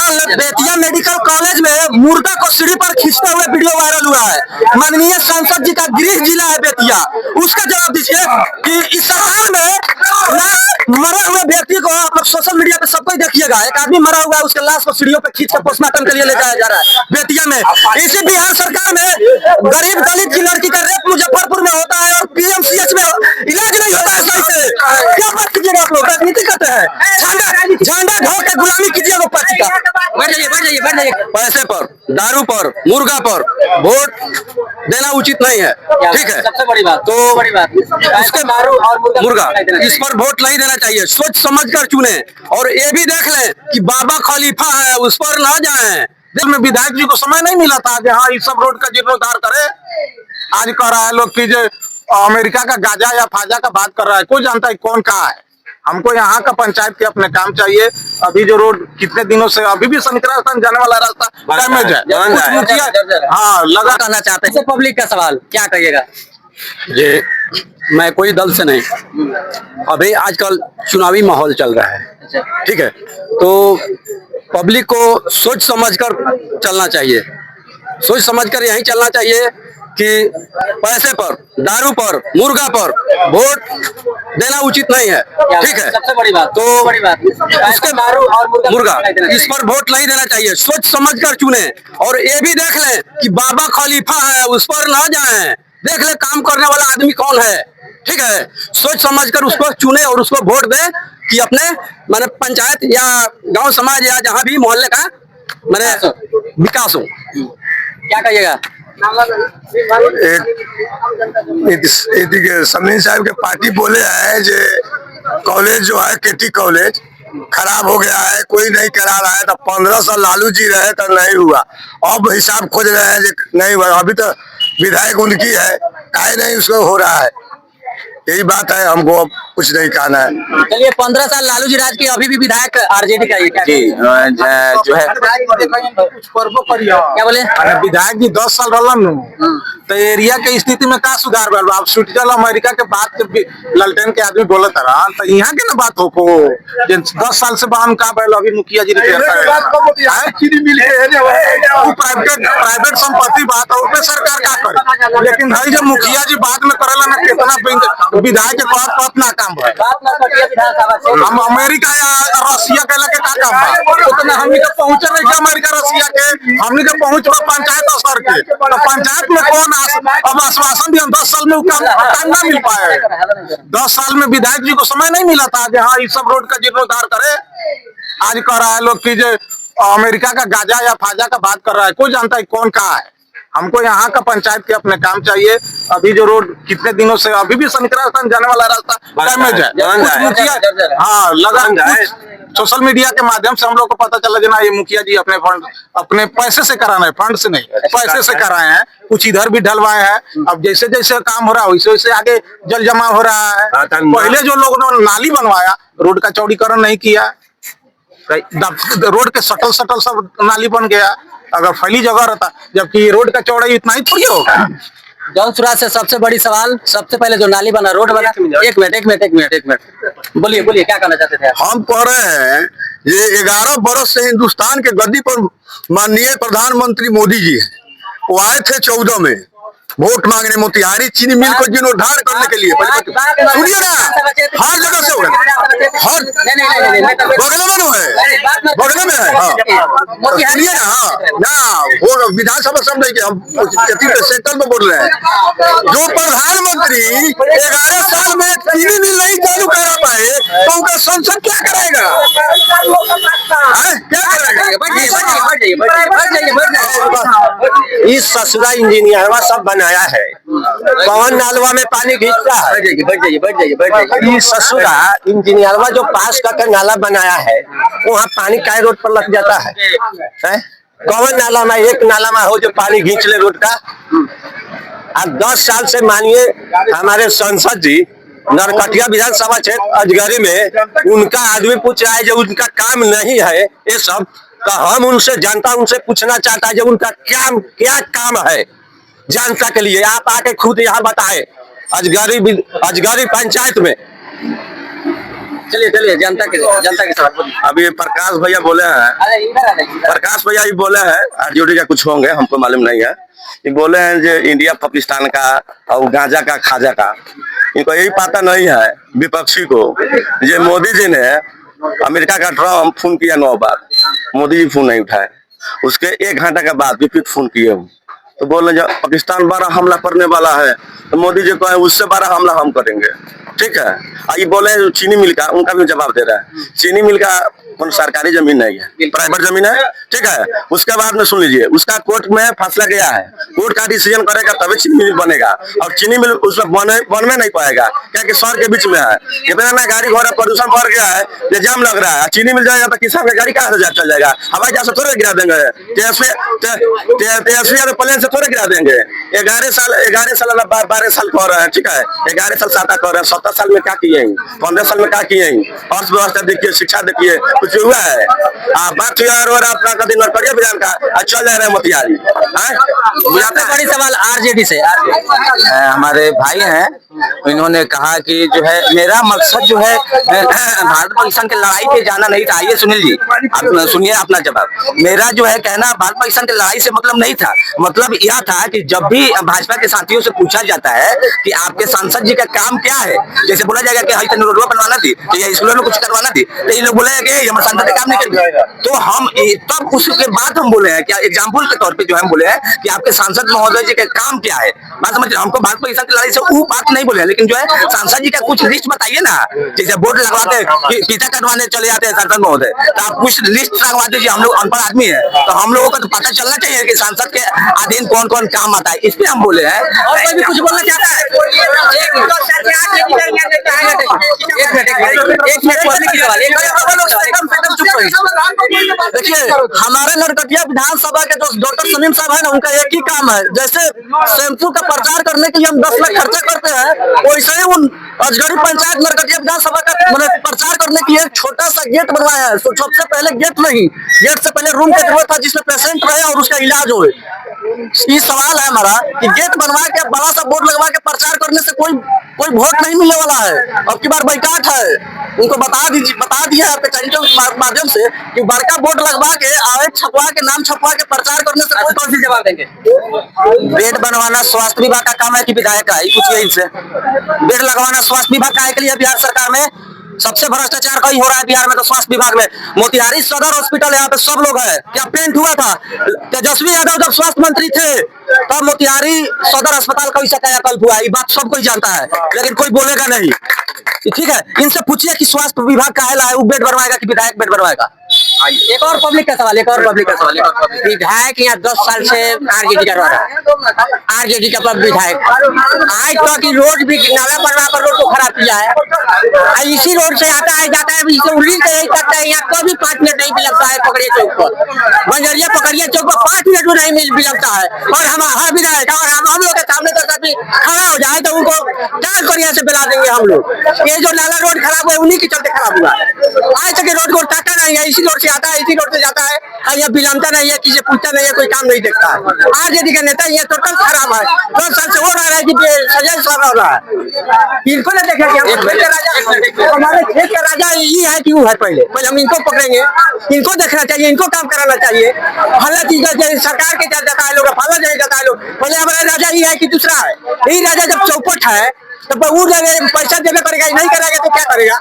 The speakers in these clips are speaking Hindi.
बेतिया मेडिकल कॉलेज में मुर्दा को सीढ़ी पर खींचते हुए वीडियो वायरल हुआ है। माननीय सांसद जी का गृह जिला है बेतिया, उसका जवाब दीजिए कि इस सरकार में मरे हुए व्यक्ति को आप लोग सोशल मीडिया पे सबको देखिएगा, एक आदमी मरा हुआ है, उसके लाश को सीढ़ियों पे खींच कर पोस्टमार्टम के लिए ले जाया जा रहा है बेतिया में। इसी बिहार सरकार में गरीब दलित की लड़की का रेप मुजफ्फरपुर में होता है और पीएमसीएच में इलाज नहीं होता है सही से। क्या बात कीजिएगा आप लोग, राजनीति करते हैं, झंडा ढो के गुलामी कीजिएगा पार्टी का। बैठ जाइए। पैसे पर, दारू पर, मुर्गा पर वोट देना उचित नहीं है, ठीक है। सबसे बड़ी बात उसके दारू और मुर्गा इस पर वोट नहीं देना चाहिए, सोच समझ कर चुने। और ये भी देख लें कि बाबा खलीफा है, उस पर ना जाएं। दिल में विधायक जी को समय नहीं मिला था कि हाँ इस सब रोड का जीर्णोद्धार करे। आज कह रहा है लोग कि जो अमेरिका का गाजा या फाजा का बात कर रहा है, कोई जानता है कौन कहा है। हमको यहाँ का पंचायत के अपने काम चाहिए। अभी जो रोड कितने दिनों से अभी भी शनिचरा स्थान जाने वाला रास्ता डैमेज है। हाँ लगा कहना चाहते हैं पब्लिक का सवाल क्या कहिएगा? ये मैं कोई दल से नहीं, अभी आजकल चुनावी माहौल चल रहा है, ठीक है। तो पब्लिक को सोच समझकर चलना चाहिए, सोच समझकर यही चलना चाहिए कि पैसे पर, दारू पर, मुर्गा पर वोट देना उचित नहीं है, ठीक है। सबसे बड़ी बात उसके दारू और मुर्गा इस पर वोट नहीं देना चाहिए, सोच समझकर चुने। और ये भी देख लें कि बाबा खलीफा है, उस पर ना जाएं। देख ले काम करने वाला आदमी कौन है, ठीक है। सोच समझकर उसको चुने और उसको वोट दे कि अपने माने पंचायत या गांव समाज या जहां भी मोहल्ले का माने विकास हो। क्या कहिएगा? समीर साहब के पार्टी बोले है जे कॉलेज जो है केटी कॉलेज खराब हो गया है, कोई नहीं करा रहा है। तो 15 साल लालू जी रहे तो नहीं हुआ, अब हिसाब खोज रहे हैं जे नहीं हुआ। अभी तो विधायक उनकी है, काहे नहीं उसको हो रहा है। यही बात है, हमको अब कुछ नहीं कहना है। चलिए 15 साल लालू जी राज के अभी भी विधायक आरजेडी का ये जो है क्या बोले विधायक जी 10 साल रहलन तो एरिया के स्थिति में का सुधार भइल। आप स्विट्जरलैंड अमेरिका के बात के ललटेन के आदमी बोलत रहन तो यहाँ के ना बात हो को 10 साल से बाहर का भइल। अभी मुखिया जी प्राइवेट संपत्ति बात है, उसमें सरकार का करे। लेकिन भाई जब मुखिया जी बाद में करेला ना कितना विधायक के बात ना काम है। हम अमेरिका या रसिया के लगे का काम है, उतना हमनी के पहुंचे नहीं के अमेरिका रसिया के, हमनी के पहुंच पंचायत स्तर के। तो पंचायत में कौन अब आश्वासन दिया 10 साल में वो काम ना मिल पाए। 10 साल में विधायक जी को समय नहीं मिला था कि हाँ इस सब रोड का जीर्णोद्धार करे। आज कह रहा है लोग कि जो अमेरिका का गाजा या फाजा का बात कर रहा है, कोई जानता है कौन कहा है। हमको यहाँ का पंचायत के अपने काम चाहिए। अभी जो रोड कितने दिनों से अभी भी शनिचरा स्थान जाने वाला रास्ता डैमेज है। हाँ लगा सोशल मीडिया के माध्यम से हम लोग को पता चला जना ये मुखिया जी अपने पैसे से कराना है, फंड से नहीं, पैसे से कराए हैं। कुछ इधर भी ढलवाए हैं। अब जैसे जैसे काम हो रहा है वैसे वैसे आगे जल जमा हो रहा है। पहले जो लोगों ने नाली बनवाया, रोड का चौड़ीकरण नहीं किया, रोड के सटल सब नाली बन गया। अगर फैली जगह रहता, जबकि रोड का चौड़ाई इतना ही थोड़ी होगा। जौनपुरा से सबसे बड़ी सवाल, सबसे पहले जो नाली बना, रोड बना। एक मिनट बोलिए क्या कहना चाहते थे? हम कह रहे हैं ये 11 बरस से हिंदुस्तान के गद्दी पर माननीय प्रधानमंत्री मोदी जी है, वो आए थे 14 में वोट मांगने मोतिहारी चीनी मिल को जीर्णोद्धार करने के लिए। सुनिए ना, हर जगह से हो गया, हर बगल में है। हाँ सुनिए ना, वो विधानसभा शब्द है कि हम सेंटर में बोल रहे हैं। जो प्रधानमंत्री 11 साल में चीनी मिल नहीं चालू करा पाए तो उनका संसद क्या करेगा? इस ससुरा इंजीनियर सब बनाया है, पवन नालवा में पानी घिसता है। इस ससुरा इंजीनियर जो पास करके नाला बनाया है, वहाँ पानी काय रोड पर लग जाता है। कौन नाला में, एक नाला में हो जो पानी घींच ले रोड का। अब 10 साल से मानिए हमारे सांसद जी नरकटिया विधानसभा क्षेत्र अजगरी में उनका आदमी पूछ रहा है जब उनका काम नहीं है ये सब, तो हम उनसे जनता उनसे पूछना चाहता है जब उनका क्या काम है जनता के लिए। आप आके खुद यहाँ बताए अजगरी पंचायत में चलिए चलिए, जनता के सवाल बोलिए। अभी प्रकाश भैया बोले हैं, अरे इधर आ जाइए। प्रकाश भैया ये बोले हैं आरजेडी का कुछ होंगे, हमको मालूम नहीं है। ये बोले हैं जो इंडिया पाकिस्तान का और गांजा का खाजा का, इनको यही पता नहीं है विपक्षी को। ये मोदी जी ने अमेरिका का ट्रम्प फोन किया 9 बार, मोदी जी फोन नहीं उठाए। उसके 1 घंटा के बाद रिपीट फोन किए हूँ, तो बोल रहे जब पाकिस्तान बड़ा हमला करने वाला है तो मोदी जी कहे उससे बड़ा हमला हम करेंगे। ठीक है, ये बोले चीनी मिल का, उनका भी जवाब दे रहा है। चीनी मिल का सरकारी जमीन नहीं है, प्राइवेट जमीन है। ठीक है, उसके बाद में सुन लीजिए, उसका कोर्ट में फैसला गया है, कोर्ट का डिसीजन करेगा तभी चीनी मिल बनेगा, और चीनी मिल उसमें बन में नहीं पाएगा, क्या कि शहर के बीच में है। ये ना गाड़ी घोड़ा प्रदूषण बढ़ गया है, ये जाम लग रहा है। चीनी मिल जाएगा तो किसान का गाड़ी कहाँ से चल जाएगा? हवाई जहाज से थोड़े गिरा देंगे, तेजस्वी प्लेन से थोड़े गिरा देंगे। 11 साल 12 साल कर रहे हैं। ठीक है, 11 साल 7 कर रहे हैं, 17 साल में क्या किए, 15 साल में क्या किए? अर्थव्यवस्था देखिए, शिक्षा देखिए, कुछ हुआ है? बात और अपना कभी नौकरिया बयान का चल जा रहे हैं मोतिहारी। सबसे बड़ी सवाल आरजेडी से। हमारे भाई हैं, इन्होंने कहा कि जो है मेरा मकसद जो है भारत पाकिस्तान की लड़ाई पे जाना नहीं था। आइए सुनील जी, आप सुनिए अपना जवाब। मेरा जो है कहना भारत पाकिस्तान की लड़ाई से मतलब नहीं था, मतलब यह था कि जब भी भाजपा के साथियों से पूछा जाता है कि आपके सांसद जी का काम क्या है, जैसे बोला जाएगा कि हई रोड बनवाना थी या स्कूलों में कुछ करवाना थी, तो ये लोग बोले कि हमारे सांसद का काम नहीं करेंगे। तो हम तब उसके बाद हम बोले हैं, क्या एग्जाम्पल के तौर पे जो हम बोले हैं कि आपके सांसद महोदय जी का काम क्या है। बात समझ, हमको भारत पाकिस्तान की लड़ाई से वो बात नहीं बोले, लेकिन जो है सांसद जी का कुछ लिस्ट बताइए ना। जैसे बोर्ड लगवाते फीता कटवाने चले जाते हैं सांसद महोदय, तो आप कुछ लिस्ट लगवा दीजिए। हम लोग अनपढ़ आदमी है, तो हम लोगों को तो पता चलना चाहिए कि सांसद के अधीन कौन कौन काम आता है, इसलिए हम बोले हैं। और कोई भी कुछ बोलना चाहता है? एक मिनट बोलने की सवाल, देखिए, हमारे नरकटिया विधानसभा के जो डॉक्टर सलीम साहब है ना, उनका एक ही काम है, जैसे शैम्पू का प्रचार करने के लिए हम 10 लाख खर्चा करते हैं, वैसे ही उन अजगरी पंचायत नरकटिया विधानसभा का मतलब प्रचार करने के लिए एक छोटा सा गेट बनवाया है। तो सबसे पहले गेट नहीं, गेट से पहले रूम की जरूरत था जिसमें पेशेंट रहे और उसका इलाज हो। ये सवाल है हमारा कि गेट बनवा के बड़ा सा बोर्ड लगवा के प्रचार करने से कोई वोट नहीं मिलने वाला है। अब की बार बैकाट है, उनको बता दिया है चैनलों के माध्यम से कि बड़का बोर्ड लगवा के आवेद छपवा के नाम छपवा के प्रचार करने से कौन सी जवाब देंगे? बेड बनवाना स्वास्थ्य विभाग का काम है कि विधायक का? पूछिए इनसे। बेड लगवाना स्वास्थ्य विभाग का है के लिए बिहार सरकार में सबसे भ्रष्टाचार कहीं हो रहा है बिहार में, तो स्वास्थ्य विभाग में। मोतिहारी सदर हॉस्पिटल यहाँ पे सब लोग है, क्या पेंट हुआ था? तेजस्वी यादव जब स्वास्थ्य मंत्री थे तब मोतिहारी सदर अस्पताल का कायाकल्प हुआ, ये बात सब कोई जानता है, लेकिन कोई बोलेगा नहीं। ठीक है, इनसे पूछिए कि स्वास्थ्य विभाग का है वो बेड बनवाएगा कि विधायक बेड बनवाएगा? एक और पब्लिक का सवाल, विधायक यहाँ 10 साल से आरजेडी करवा रहा है, आरजेडी का विधायक आज तक तो रोड भी नाला बनवा कर रोड को खराब किया है। इसी रोड से आता है जाता है, इसे उल्ली से नहीं सकता है। यहाँ कभी 5 मिनट नहीं भी लगता है पकड़िया चौक पर, बंजरिया पकड़िया चौक पर 5 मिनट भी नहीं भी लगता है। और हर विधायक और हम लोग के सामने तो कभी खड़ा हो जाए तो उनको 4 कोरिया से बिला देंगे हम लोग। ये जो नाला रोड खराब हुआ उन्हीं के चलते खराब हुआ। आज तक रोड को टाटा नहीं है, इसी रोड से आता है, इसी रोड से जाता है, यहाँ बिलामता नहीं है, किसी पूछता नहीं है, कोई काम नहीं देखता है। आरजेडी का नेता ये टोटल खराब है, 10 साल से हो रहा है कि सजा सब हो रहा है। इनको नहीं देखा कि हमारे खेत का राजा ये है कि वो है, पहले हम इनको पकड़ेंगे, इनको देखना चाहिए, इनको काम कराना चाहिए। फला चीज सरकार के जाता है लोग, फला जगह जाता है लोग, पहले हमारा राजा ये है कि दूसरा है। यही राजा जब चौपट है तो वो पैसा देना पड़ेगा, नहीं करेगा तो क्या करेगा?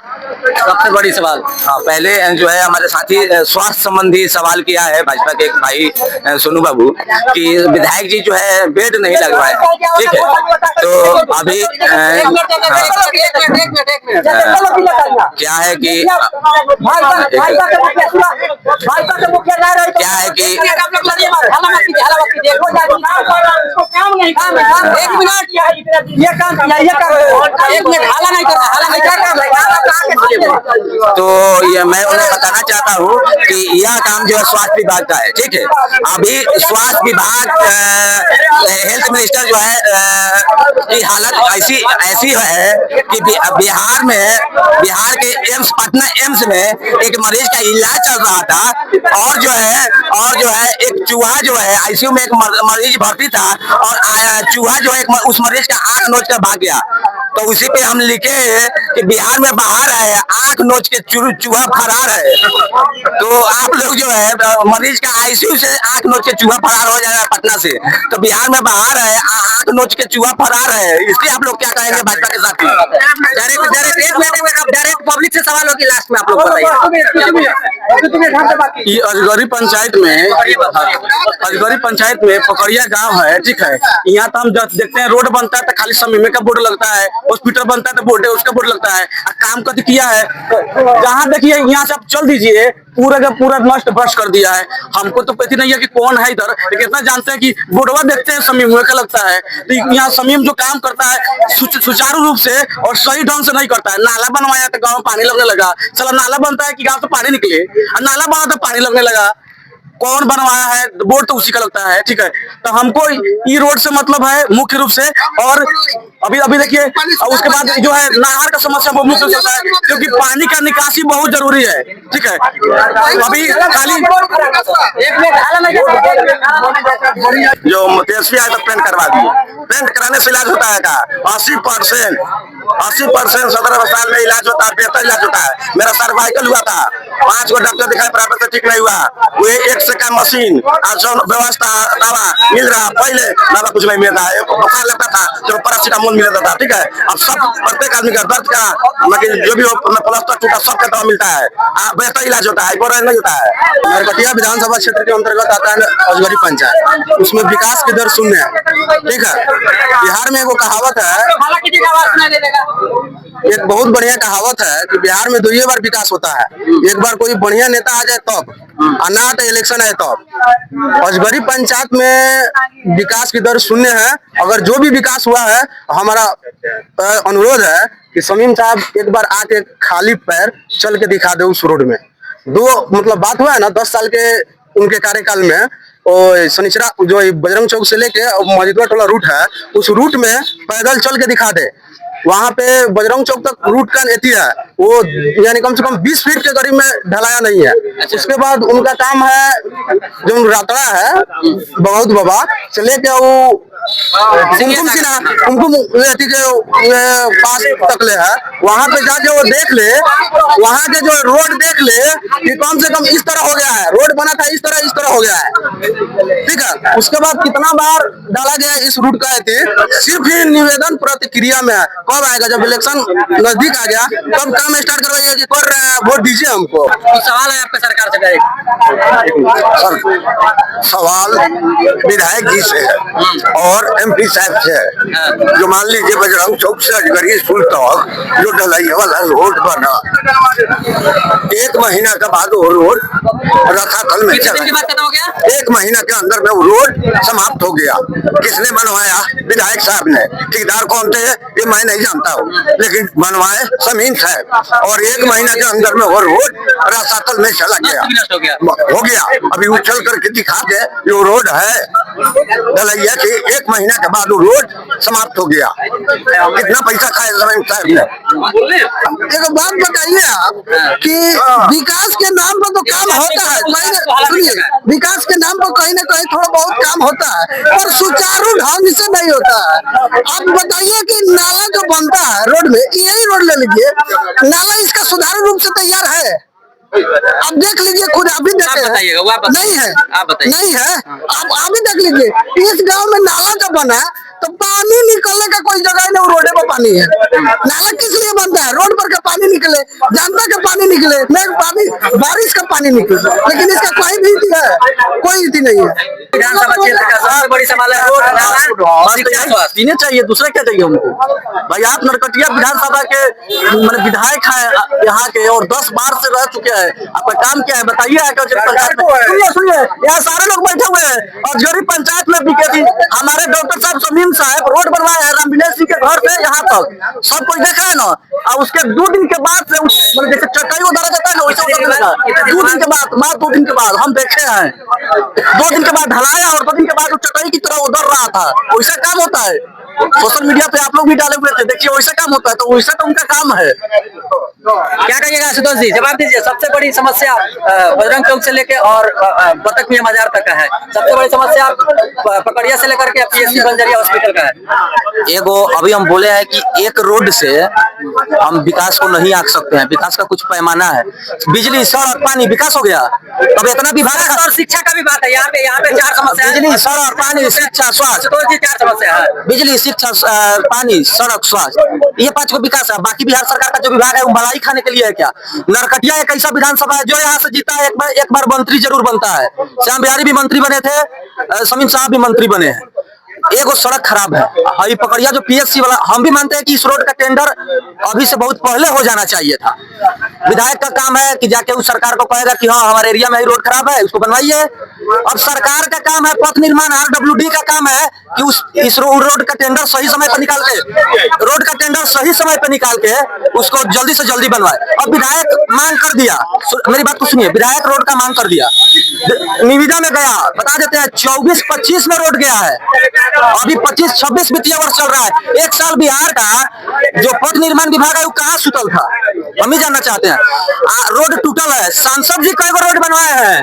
सबसे बड़ी सवाल, हाँ, पहले जो है हमारे साथी स्वास्थ्य संबंधी सवाल किया है भाजपा के एक भाई सोनू बाबू कि विधायक जी जो है बेड नहीं लगवाए। ठीक है, तो अभी क्या है कि तो ये मैं उन्हें बताना चाहता हूँ कि यह काम जो है स्वास्थ्य विभाग का है। ठीक है, अभी स्वास्थ्य विभाग हेल्थ मिनिस्टर जो है की हालत ऐसी है कि बिहार के एम्स, पटना एम्स में एक मरीज का इलाज चल रहा था और जो है एक चूहा जो है आईसीयू में एक मरीज भर्ती था और चूहा जो है उस मरीज का आंख नोच कर भाग गया। तो उसी पे हम लिखे हैं कि बिहार में बाहर है, आंख नोच के चूहा फरार है। तो आप लोग जो है मरीज का आईसीयू से आंख नोच के चूहा फरार हो जाएगा पटना से, तो बिहार में बाहर है, आंख नोच के चूहा फरार है। इसलिए आप लोग क्या कहेंगे भाजपा के साथ? डायरेक्ट पब्लिक से सवाल होगी लास्ट में, आप लोग बताइए। ये अजगरी पंचायत में पकड़िया गांव है, ठीक है। यहाँ तो हम जब देखते हैं रोड बनता है तो खाली समय का बोर्ड लगता है, हॉस्पिटल बनता है तो बोर्ड है उसका बोर्ड लगता है। काम कभी किया है जहाँ देखिए यहाँ से आप चल दीजिए, पूरा का पूरा नष्ट भ्रष्ट कर दिया है। हमको तो पता नहीं है कि कौन है इधर, लेकिन इतना जानते हैं कि बोर्डवा देखते हैं समीम का लगता है। तो यहाँ समीम जो काम करता है सुचारू रूप से और सही ढंग से नहीं करता है। नाला बनवाया तो गाँव में पानी लगने लगा, चलो नाला बनता है कि गाँव से पानी निकले, नाला बना तो पानी लगने लगा। कौन बनवाया है बोर्ड तो उसी का लगता है, ठीक है। तो हमको ई रोड से मतलब है मुख्य रूप से। और अभी देखिए उसके बाद जो है नहर का समस्या बहुत मुख्य होता है, क्योंकि पानी का निकासी बहुत जरूरी है, ठीक है। अभी खाली जो तेजस्वी आए तो पेंट करवा दिए, पेंट कराने से इलाज होता है का 80% 17 साल में इलाज होता है, बेहतर इलाज होता है। मेरा सर्वाइकल हुआ था, 5 गो डॉक्टर दिखाए प्राइवेट से ठीक नहीं हुआ। वो एक से का मशीन व्यवस्था दवा मिल रहा, पहले दवा कुछ नहीं मिलता है। बुखार लगता था तो पैरासीटामोल मिलता था, ठीक है। अब सब प्रत्येक आदमी का दर्द का मतलब जो भी प्लास्टर टूटा सबका दवा मिलता है, बेहतर इलाज होता है, नहीं होता है। नरकटिया विधानसभा क्षेत्र के अंतर्गत आता है अजगरी पंचायत, उसमें विकास की दर शून्य है, ठीक है। बिहार में एगो कहावत है, एक बहुत बढ़िया कहावत है कि बिहार में 2 बार विकास होता है, एक बार कोई बढ़िया नेता आ जाए तब, अनाट इलेक्शन है तब। अजगरी पंचायत में विकास की दर शून्य है। अगर जो भी विकास हुआ है, हमारा अनुरोध है कि समीम साहब एक बार आके खाली पैर चल के दिखा दे उस रोड में। मतलब बात हुआ है ना 10 साल के उनके कार्यकाल में, और शनिचरा जो बजरंग चौक से लेके मजिदवा टोला रूट है, उस रूट में पैदल चल के दिखा दे। वहां पे बजरंग चौक तक रूट का एथी है, वो यानी कम से कम 20 फीट के करीब में ढलाया नहीं है। उसके बाद उनका काम है जो रातड़ा है बहुत बाबा से लेके वो कुमकुम सिन्हा कुमकुम के पास तक ले है, वहां पे जाके वो देख ले, वहां के जो रोड देख ले कि कम से कम इस तरह हो गया है, रोड बना था इस तरह हो गया है, ठीक है। उसके बाद कितना बार डाला गया इस रूट का सिर्फ ही निवेदन प्रतिक्रिया में है। कब आएगा? जब इलेक्शन नजदीक आ गया तब काम स्टार्ट करवाइए कि कर रहे हैं वोट दीजिए हमको। सवाल है आपका सरकार से सवाल विधायक जी से है और MP साहब से है। जो मान लीजिए बजरंग चौक से अजगरी स्कूल तक जो ढलाई वाला रोड बना, 1 महीना के बाद वो रोड रखाकल में चला, 1 महीना के अंदर में वो रोड समाप्त हो गया। किसने बनवाया? विधायक साहब ने। ठेकेदार कौन थे ये मैं नहीं जानता हूँ, लेकिन बनवाए समीम साहब, और 1 महीना के अंदर में वो रोड रखाकल में चला गया, हो गया। अभी उछल करके दिखा दे जो रोड है ढलैया के 1 महीना के बाद वो रोड समाप्त हो गया। कितना पैसा खाए समीम साहब ने? एक बात बताइए आप कि विकास के नाम पर तो काम होता है, सुनिए, विकास के नाम पर कहीं ना कहीं थोड़ा बहुत काम होता है, पर सुचारू ढंग से नहीं होता है। आप बताइए कि नाला जो बनता है रोड में, यही रोड ले लीजिए, नाला इसका सुचारू रूप से तैयार है? आप देख लीजिए खुद, आप भी देखे हैं, नहीं है, नहीं है। आप भी देख लीजिए इस गांव में नाला जो बना तो पानी निकलने का कोई जगह नहीं, रोड पर पानी है। नाला किस लिए बनता है? रोड पर का पानी निकले, जनता का पानी निकले, नहीं पानी बारिश का पानी निकले, लेकिन इसका कोई भी है, कोई रीति नहीं है। विधानसभा क्षेत्र का सबसे बड़ी सवाल है रोड, नाला, जीने चाहिए, दूसरा क्या चाहिए हमको? भाई आप नरकटिया विधानसभा के मतलब विधायक हैं यहाँ के, और 10 बार से रह चुके हैं। आपका काम क्या है बताइए? सुनिए, यहाँ सारे लोग बैठे हुए हैं। अजगरी पंचायत में बीके हमारे डॉक्टर साहब समीम साहब रोड बनवाए हैं रामविलास सिंह के घर से यहाँ तक, सब कोई देखा है ना। और उसके 2 दिन के बाद से मतलब जैसे चटाई उतारा जाता है ना, वैसे उतरने लगा। 2 दिन के बाद 2 दिन के बाद हम देखे हैं, 2 दिन के बाद ढलाया और 2 दिन के बाद चटाई की तरह उधर रहा था। वैसा काम होता है? सोशल मीडिया पे आप लोग भी डाले हुए थे, देखिए वैसा काम होता है, तो वैसा तो उनका काम है। क्या कहिएगा आशुतोष जी, जवाब दीजिए। सबसे बड़ी समस्या बजरंग चौक से लेके और बतख मियां बाजार तक का है। सबसे बड़ी समस्या पकड़िया से लेकर के पीएससी बंजरिया हॉस्पिटल का है। एगो अभी हम बोले हैं कि एक रोड से हम विकास को नहीं आंक सकते हैं, विकास का कुछ पैमाना है। बिजली, सड़क, पानी, विकास हो गया। अब इतना विभाग और शिक्षा का भी बात है, यहाँ पे 4 समस्या है। बिजली, सड़क, पानी, शिक्षा, स्वास्थ्य। तो जी 4 समस्या है। बिजली, शिक्षा, पानी, सड़क, स्वास्थ्य, ये 5 को विकास है। बाकी बिहार सरकार का जो विभाग है वो मलाई खाने के लिए है क्या? नरकटिया एक ऐसा विधानसभा है जो यहाँ से जीता है, एक बार मंत्री जरूर बनता है। श्याम बिहारी भी मंत्री बने थे, समीम साहब भी मंत्री बने हैं। एगो सड़क खराब है। ये पकड़िया जो पीएससी वाला, हम भी मानते हैं कि इस रोड का टेंडर अभी से बहुत पहले हो जाना चाहिए था। विधायक का काम है कि जाके उस सरकार को कहेगा कि हाँ हमारे एरिया में ही रोड खराब है, उसको बनवाइए। अब सरकार का काम है, पथ निर्माण RWD का काम है कि इस रोड का टेंडर सही समय पर निकाल के उसको जल्दी से जल्दी बनवाए। अब विधायक मांग कर दिया, मेरी बात को सुनिए, विधायक रोड का मांग कर दिया, निविदा में गया, बता देते हैं 24-25 में रोड गया है, अभी 25-26 वित्तीय वर्ष चल रहा है। 1 साल बिहार का जो पथ निर्माण विभाग है वो कहाँ सुतल था, हम ही जानना चाहते हैं। रोड टूटल है, सांसद जी कई रोड बनवाए हैं,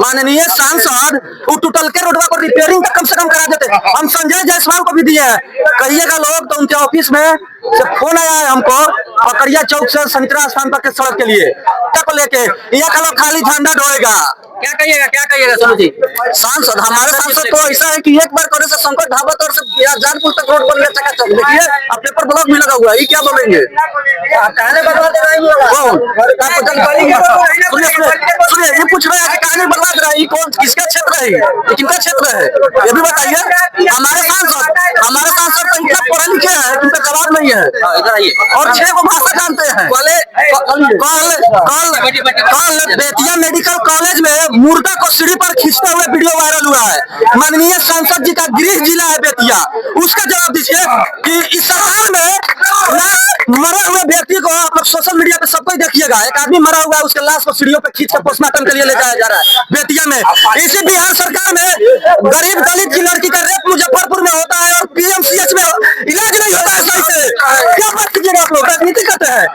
माननीय सांसद वो टूटल के रोडवा को रिपेयरिंग कम से कम करा देते। हम संजय जायसवाल को भी दिए हैं, कहिएगा लोग तो उनके ऑफिस में से फोन आया है हमको, पकड़िया चौक से सनित्रा स्थान तक के सड़क के लिए तक लेके ये का लोग खाली झंडा ढोएगा। क्या कहिएगा सोनू जी? सांसद, हमारे सांसद तो ऐसा है कि एक बार करे से संकट ढाबा तौर से जानपुर तक रोड बन गया चकाचक। देखिए अब पेपर ब्लॉक भी लगा हुआ है, ये क्या बोलेंगे? कहने बदला दे रही सुनिए, ये पूछ रहे हैं कि कहानी बर्बाद रहा है, कौन किसका क्षेत्र है, ये किनका क्षेत्र है, ये भी बताइए। हमारे सांसद तो इतना पढ़े लिखे हैं कि उनका जवाब नहीं है, इधर आइए। और 6 को भाषा जानते हैं। कल बेतिया मेडिकल कॉलेज में मुर्दा को सीढ़ी पर खींचते हुए वीडियो वायरल हुआ है। माननीय सांसद जी का गृह जिला है बेतिया, उसका जवाब दीजिए कि इस सरकार में मरे हुए व्यक्ति को आप लोग सोशल मीडिया पे सबको देखिएगा, एक आदमी मरा हुआ है, उसके लाश को सीढ़ियों पे खींच कर पोस्टमार्टम के लिए ले जाया जा रहा है बेतिया में। इसी बिहार सरकार में गरीब दलित की लड़की का रेप मुजफ्फरपुर में होता है और PMCH में इलाज नहीं होता है सही से। क्या बात कीजिएगा आप लोग, राजनीति करते हैं,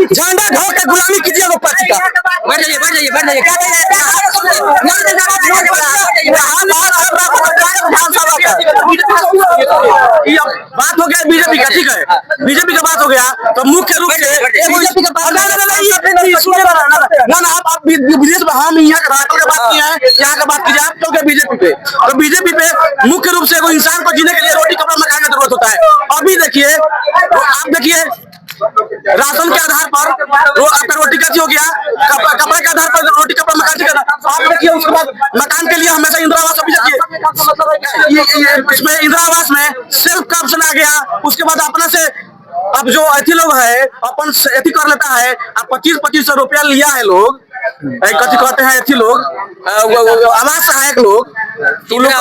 झंडा ढो के गुलामी कीजिए लोग पार्टी का। बैठ जाइए। बात हो गया बीजेपी का, ठीक है, बीजेपी का बात हो गया तो मुख्य रूप से ना आप विदेश में, हम यहाँ का बात किए हैं, यहाँ का बात कीजिए आप तो क्या बीजेपी पे। तो बीजेपी पे मुख्य रूप से एगो इंसान को जीने के लिए रोटी कपड़ा मकान की जरूरत होता है। अभी देखिए, आप देखिए राशन के आधार पर आपका रोटी कैसी हो गया, कपड़े के आधार पर रोटी कपड़ा मकान का। आप देखिए उसके बाद मकान के लिए हमेशा इंदिरा आवास, अभी देखिए इसमें इंदिरा आवास में सेल्फ का ऑप्शन आ गया। उसके बाद अपने से अब जो ऐसी लोग है अपन ऐसी कर लेता है, अब 2500 रुपया लिया है लोग, कथी कहते हैं ऐसी लोग आवास सहायक लोग, इंदिरा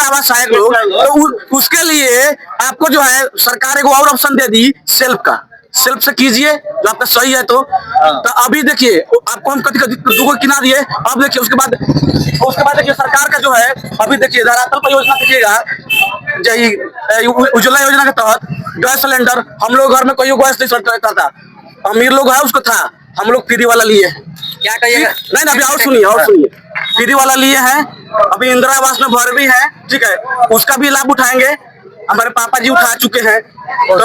आवास सहायक लोग, तो उसके लिए आपको जो है सरकार एक और ऑप्शन दे दी सेल्फ से कीजिए जो आपका सही है। तो अभी देखिए आपको हम कथी दूगो किना दिए। अब देखिए उसके बाद देखिए सरकार का जो है, अभी देखिए धरातल पर योजना देखिएगा, उज्ज्वला योजना के तहत गैस सिलेंडर, हम लोग घर में कोई गैस नहीं करता, अमीर लोग है उसको था, हम लोग फ्री वाला लिए। क्या कहिएगा? नहीं अभी और सुनिए, फ्री वाला लिए हैं। अभी इंदिरा आवास में भर भी है, ठीक है, उसका भी लाभ उठाएंगे। हमारे पापा जी उठा चुके हैं, तो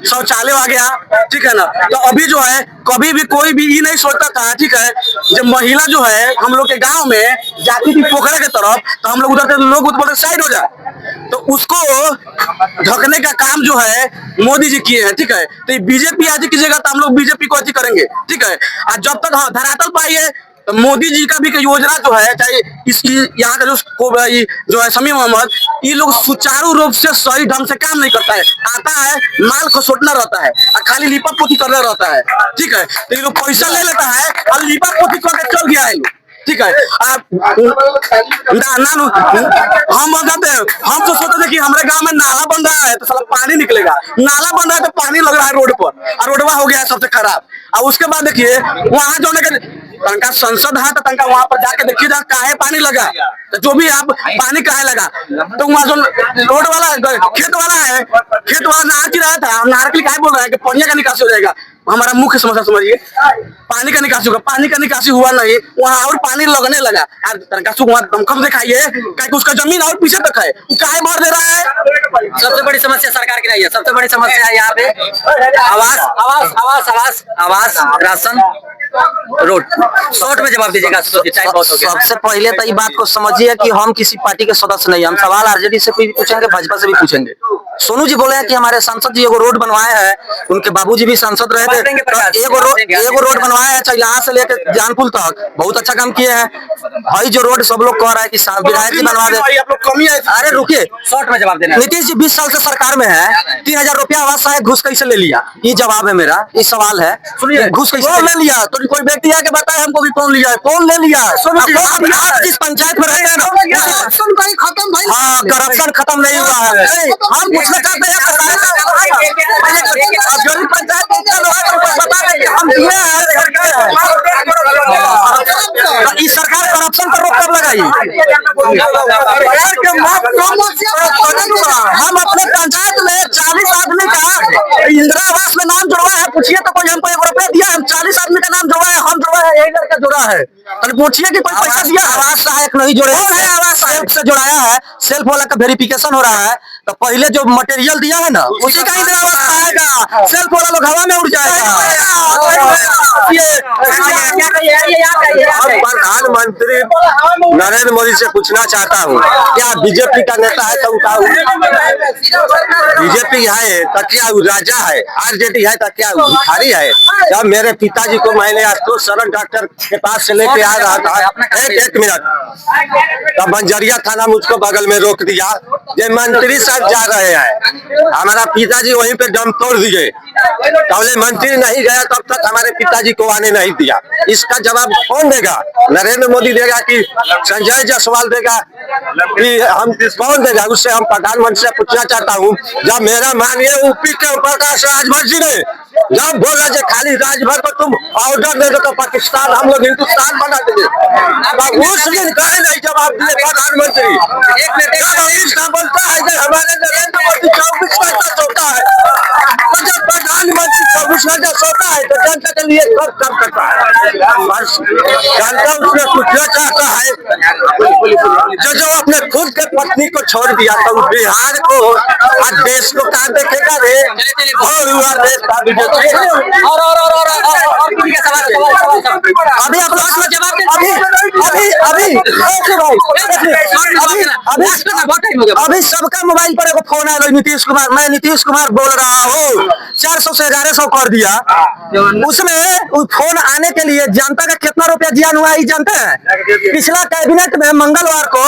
शौचालय आ गया, ठीक है ना। तो अभी जो है कभी भी कोई भी ये नहीं सोचता था, ठीक है, जब महिला जो है हम लोग के गांव में जाती थी पोखरे के तरफ, तो हम लोग उधर से लोग उधर साइड हो जाए, तो उसको ढकने का काम जो है मोदी जी किए हैं, ठीक है। तो ये बीजेपी आज कीजिएगा तो हम लोग बीजेपी को अच्छी करेंगे, ठीक है। और जब तक हाँ धरातल पाइए तो मोदी जी का भी योजना जो है, चाहे इसकी यहाँ का जो है समीम अहमद, ये लोग सुचारू रूप से सही ढंग से काम नहीं करता है, आता है माल खसोटना रहता है और खाली लिपा पोती करना रहता है, ठीक है। तो ये लोग पैसा ले लेता है और लिपा पोती करके चल गया है। ठीक है हम बताते हैं, हम तो सोचते थे कि हमारे गांव में नाला बन रहा है तो साला पानी निकलेगा, नाला बन रहा है तो पानी लग रहा है रोड पर, और रोडवा हो गया है सबसे खराब। और उसके बाद देखिए वहाँ जो तनका संसद है तो तनका वहाँ पर जाके देखिए जहाँ काहे पानी लगा, तो जो भी आप पानी काहे लगा, तो वहाँ जो रोड वाला खेत वाला नहा की रहा था, नहर के लिए काहे बोल रहा है कि पानी का निकासी हो जाएगा। हमारा मुख्य समस्या समझिए, पानी का निकासी होगा, पानी का निकासी हुआ नहीं, वहाँ और पानी लगने लगा। तनका वहाँ दमकम दिखाइए कि उसका जमीन और पीछे तक है, काहे भर दे रहा है। सबसे बड़ी समस्या सरकार की नहीं है, सबसे बड़ी समस्या है यहाँ पे आवास राशन रोड। शॉर्ट में जवाब दीजिएगा, टाइम बहुत हो गया। सबसे पहले तो ये बात को समझिए कि हम किसी पार्टी के सदस्य नहीं, हम सवाल आरजेडी से भी पूछेंगे, भाजपा से भी पूछेंगे। सोनू जी बोले हैं कि हमारे सांसद जी एगो रोड बनवाए हैं, उनके बाबूजी भी सांसद रहे थे, एगो रोड बनवाया है, चाहे यहाँ से लेकर जानपुर तक, बहुत अच्छा काम किए हैं। भाई जो रोड सब लोग कह रहा है कि विधायक जी बनवा दे, अरे रुकिए, शॉर्ट में जवाब देना। नीतीश जी 20 साल से सरकार में है, 3000 रुपया आवास सहायक घुस कैसे ले लिया, ये जवाब है मेरा, ये सवाल है। सुनिए, घुस कैसे ले लिया, तो कोई व्यक्ति आके बताए हमको भी कौन लिया है, कौन ले लिया। आप जिस पंचायत में रहते हैं ना, हाँ, करप्शन खत्म नहीं हुआ है। हम पूछना चाहते हैं इस सरकार करप्शन पर रोक कब लगाई? हम अपने पंचायत में 40 आदमी का इंदिरा आवास में नाम जुड़वा है, पूछिए तो कोई हमको 1 रुपया दिया? हम 40 आदमी का नाम जुड़वा है, हम जुड़वा है, यही लड़का जुड़ा है, पूछिए कि कोई पैसा दिया? आवास सहायक नहीं जुड़े, आवास सहायक से जुड़ाया है, सेल्फ वाला का वेरिफिकेशन हो रहा है, तो पहले जो मटेरियल दिया है ना उसी का इंदिरा आवास आएगा, सेल्फ वाला लोग हवा में उड़ जाएगा। प्रधानमंत्री नरेंद्र मोदी से पूछना चाहता हूँ, क्या बीजेपी का नेता है तो बीजेपी है तो क्या राजा है, आरजेडी है तो क्या भिखारी है? जब मेरे पिताजी को मैंने तो सरन डॉक्टर के पास से लेके आ रहा था, एक मिनट, तब बंजरिया थाना मुझको बगल में रोक दिया, ये मंत्री साहब जा रहे हैं, हमारा पिताजी वहीं पे दम तोड़ दिए, पहले मंत्री नहीं गया तब तक हमारे पिताजी को आने नहीं दिया। इसका जवाब कौन देगा? नरेंद्र मोदी देगा कि संजय जायसवाल देगा कि हम कौन देगा? उससे हम प्रधानमंत्री से पूछना चाहता हूँ, जब मेरा मानिए यूपी के प्रकाश राजभर जी ने जब बोला जो खाली राजभर को तुम ऑर्डर दे दो तो पाकिस्तान हम लोग हिंदुस्तान बना देंगे, उस दिन कहे नहीं जवाब दिए प्रधानमंत्री। बोलता है कि हमारे नरेंद्र मोदी 24 घंटा सोता है, तो जब प्रधानमंत्री 24 घंटा सोता है तो जनता के लिए कब काम करता है? जनता उसने पूछना चाहता है जो अपने खुद के पत्नी को छोड़ दिया तो बिहार को और देश को कहाँ देखेगा रे? और हुआ देश का अभी आप लोग जवाब अभी सबका मोबाइल पर एक फोन आया नीतीश कुमार, मैं नीतीश कुमार बोल रहा हूँ, 400 से 1100 कर दिया, उसमें फोन आने के लिए जनता का कितना रुपया जियान हुआ जानते हैं? पिछला कैबिनेट में मंगलवार को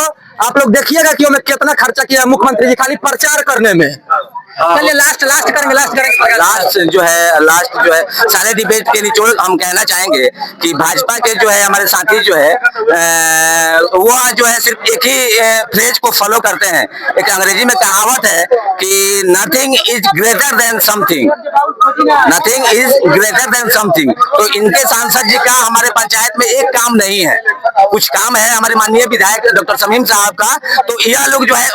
आप लोग देखिएगा कि हमें कितना खर्चा किया मुख्यमंत्री जी खाली प्रचार करने में। चलिए लास्ट जो है सारे डिबेट के निचोड़ हम कहना चाहेंगे कि भाजपा के जो है हमारे साथी जो है वो जो है सिर्फ एक ही फ्रेज को फॉलो करते हैं। एक अंग्रेजी में कहावत है कि nothing is greater than something, nothing is greater than something. तो इनके सांसद जी का हमारे पंचायत में एक काम नहीं है, कुछ काम है हमारे माननीय विधायक डॉक्टर शमीम साहब का, तो यह लोग जो है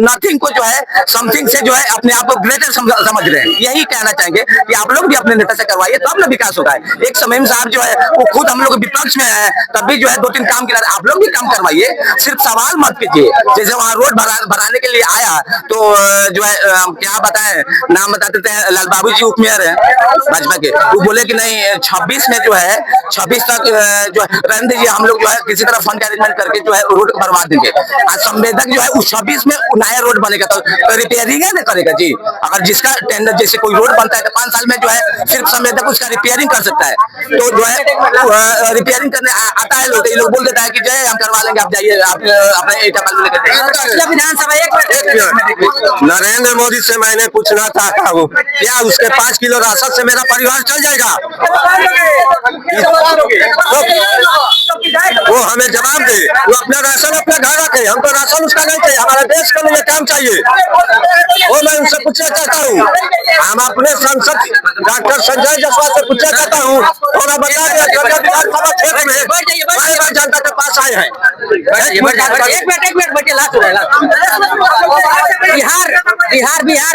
नथिंग को जो है समथिंग से जो है अपने आप को ग्रेटर समझ रहे हैं। यही कहना चाहेंगे कि आप लोग भी अपने नेता से करवाइए तब ना विकास होगा। एक शमीम साहब जो है वो खुद हम लोग विपक्ष में है तब भी जो है 2-3 काम किया, आप लोग भी काम करवाइए, सिर्फ सवाल मत कीजिए। जैसे वहाँ रोड बनाने के लिए आया तो जो है क्या बताएं, नाम बता देते हैं, लाल बाबू जी उपमेयर है भाजपा के, वो बोले कि नहीं 26 में जो है 26 तक जो है रहने दीजिए, हम लोग जो है किसी तरह फंड अरेंजमेंट करके जो है रोड बनवा देंगे। आज संवेदक जो है उस 26 में नया रोड बनेगा तो रिपेयरिंग है ना करेगा जी। अगर जिसका टेंडर जैसे कोई रोड बनता है तो 5 साल में जो है सिर्फ संवेदक उसका रिपेयरिंग कर सकता है, तो जो है रिपेयरिंग करने आता है लोग, ये लोग बोल देता है कि जो है हम करवा लेंगे, आप जाइए, आप अपने विधानसभा। नरेंद्र मोदी से मैंने पूछना चाहता हूँ, क्या उसके 5 किलो राशन से मेरा परिवार चल जाएगा? वो हमें दे, वो अपना राशन अपना घर रखे, हमको राशन उसका नहीं चाहिए, हमारे देश के लिए काम चाहिए। वो मैं उनसे पूछना चाहता हूँ, हम अपने सांसद डॉक्टर संजय जायसवाल से पूछना चाहता हूँ, थोड़ा बता दें अयोध्या विधानसभा क्षेत्र में बार बार जनता के पास आए हैं। एक मिनट बैठिए, लास्ट हो रहा है।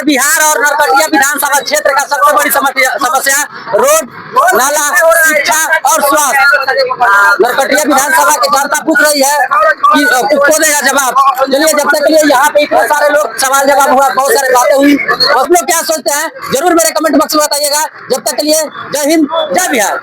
बिहार और नरकटिया विधानसभा क्षेत्र का सबसे बड़ी समस्या रोड, नाला, शिक्षा और स्वास्थ्य। नरकटिया विधानसभा की जनता पूछ रही है कि किसको देगा जवाब। चलिए, जब तक के लिए यहाँ पे इतने सारे लोग सवाल जवाब हुआ, बहुत सारी बातें हुई, आप लोग क्या सोचते हैं जरूर मेरे कमेंट बॉक्स में बताइएगा। जब तक के लिए जय हिंद, जय बिहार।